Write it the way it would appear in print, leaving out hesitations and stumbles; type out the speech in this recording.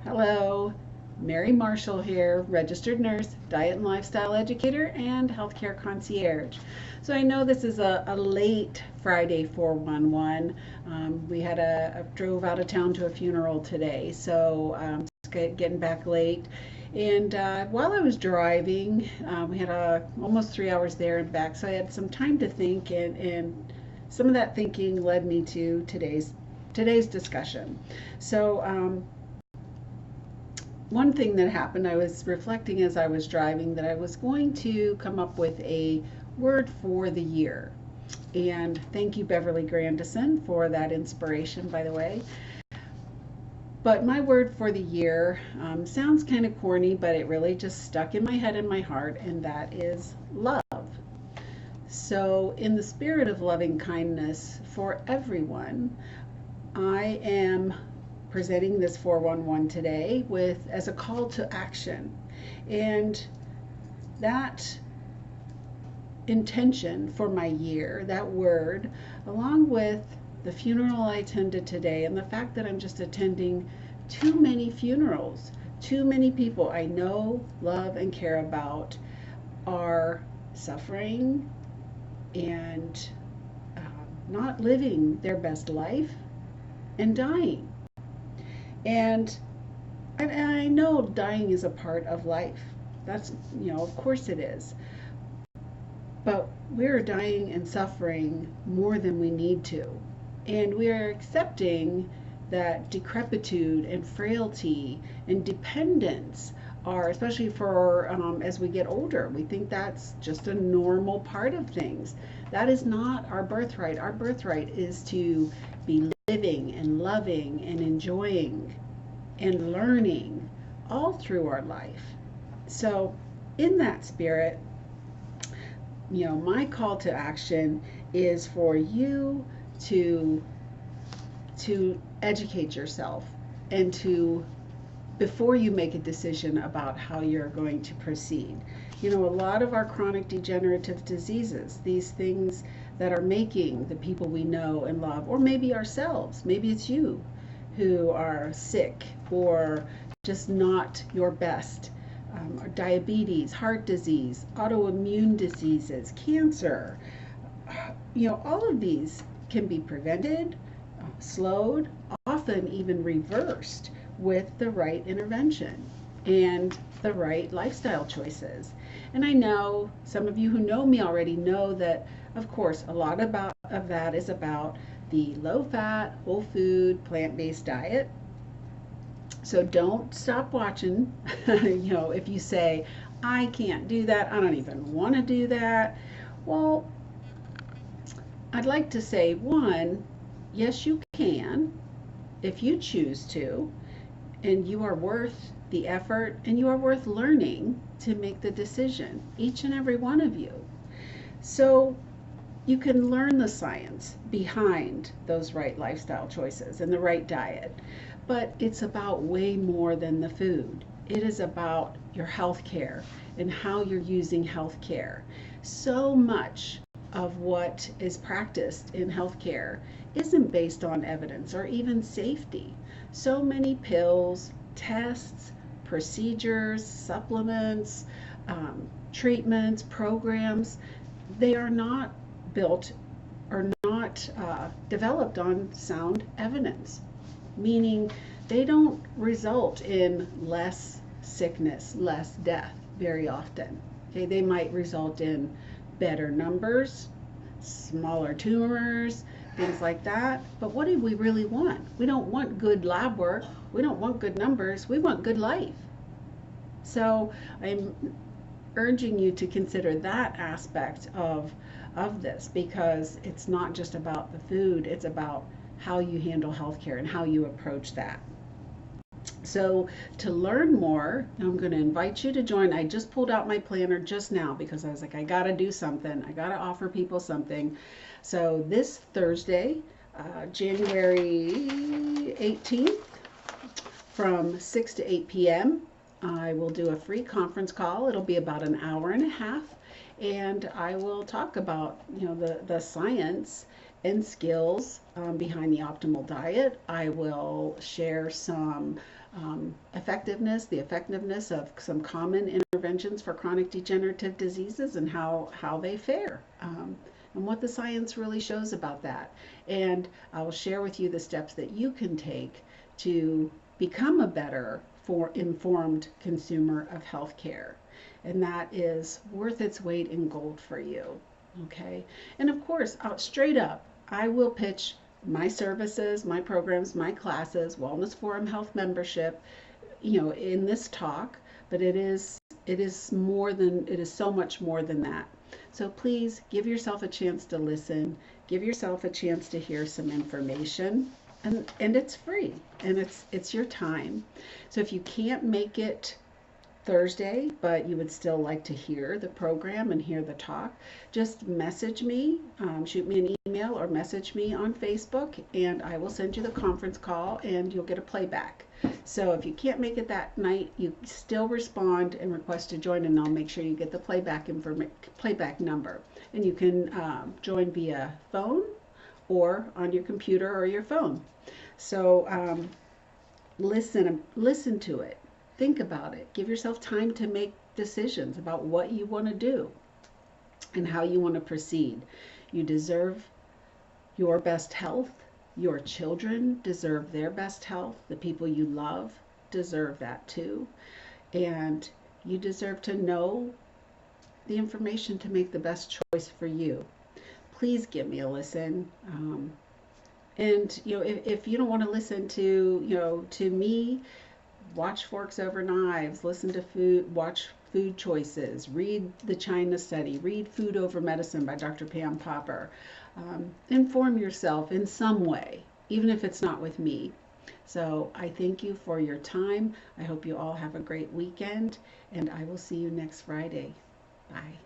Hello, Mary Marshall here, registered nurse, diet and lifestyle educator, and healthcare concierge. So I know this is a late Friday 411. We had drove out of town to a funeral today, so just getting back late. And while I was driving, we had almost 3 hours there and back, so I had some time to think, and some of that thinking led me to today's discussion. So one thing that happened, I was reflecting as I was driving that I was going to come up with a word for the year. And thank you, Beverly Grandison, for that inspiration, by the way. But my word for the year sounds kind of corny, but it really just stuck in my head and my heart, and that is love. So, in the spirit of loving kindness for everyone, I am presenting this 411 today with as a call to action. And that intention for my year, that word, along with the funeral I attended today and the fact that I'm just attending too many funerals, too many people I know, love, and care about are suffering and not living their best life and dying. And I know dying is a part of life. That's, of course it is. But we're dying and suffering more than we need to. And we are accepting that decrepitude and frailty and dependence are, especially for as we get older, we think that's just a normal part of things. That is not our birthright. Our birthright is to be living and loving and enjoying and learning all through our life. So, in that spirit, my call to action is for you to educate yourself and to before you make a decision about how you're going to proceed. A lot of our chronic degenerative diseases, these things that are making the people we know and love, or maybe ourselves, maybe it's you who are sick or just not your best, diabetes, heart disease, autoimmune diseases, cancer. All of these can be prevented, slowed, often even reversed with the right intervention and the right lifestyle choices. And I know some of you who know me already know that, of course, a lot of that is about the low fat, whole food, plant based diet. So don't stop watching. If you say, I can't do that, I don't even want to do that. Well, I'd like to say, one, yes, you can if you choose to, and you are worth the effort and you are worth learning to make the decision, each and every one of you. So you can learn the science behind those right lifestyle choices and the right diet. But it's about way more than the food. It is about your health care and how you're using health care. So much of what is practiced in healthcare isn't based on evidence or even safety. So many pills, tests, procedures, supplements, treatments, programs, they are not built or not developed on sound evidence, meaning they don't result in less sickness, less death very often. Okay, they might result in better numbers, smaller tumors, things like that. But what do we really want? We don't want good lab work. We don't want good numbers. We want good life. So I'm urging you to consider that aspect of this, because it's not just about the food, it's about how you handle healthcare and how you approach that. So to learn more, I'm going to invite you to join. I just pulled out my planner just now because I was like, I got to do something. I got to offer people something. So this Thursday, January 18th, from 6 to 8 p.m., I will do a free conference call. It'll be about an hour and a half, and I will talk about the science and skills behind the optimal diet. I will share some the effectiveness of some common interventions for chronic degenerative diseases and how they fare. And what the science really shows about that. And I will share with you the steps that you can take to become a better informed consumer of healthcare. And that is worth its weight in gold for you. Okay. And of course, straight up, I will pitch my services, my programs, my classes, Wellness Forum Health membership, in this talk, but it is so much more than that. So please give yourself a chance to listen, give yourself a chance to hear some information, and it's free, and it's your time. So if you can't make it Thursday, but you would still like to hear the program and hear the talk, just message me, shoot me an email or message me on Facebook, and I will send you the conference call and you'll get a playback. So if you can't make it that night, you still respond and request to join, and I'll make sure you get the playback number. And you can join via phone or on your computer or your phone. So listen to it. Think about it. Give yourself time to make decisions about what you want to do and how you want to proceed. You deserve your best health. Your children deserve their best health. The people you love deserve that too. And you deserve to know the information to make the best choice for you. Please give me a listen. And if you don't want to listen to me, watch Forks Over Knives, listen to watch Food Choices, read the China Study, read Food Over Medicine by Dr. Pam Popper. Inform yourself in some way, even if it's not with me. So I thank you for your time. I hope you all have a great weekend, and I will see you next Friday. Bye.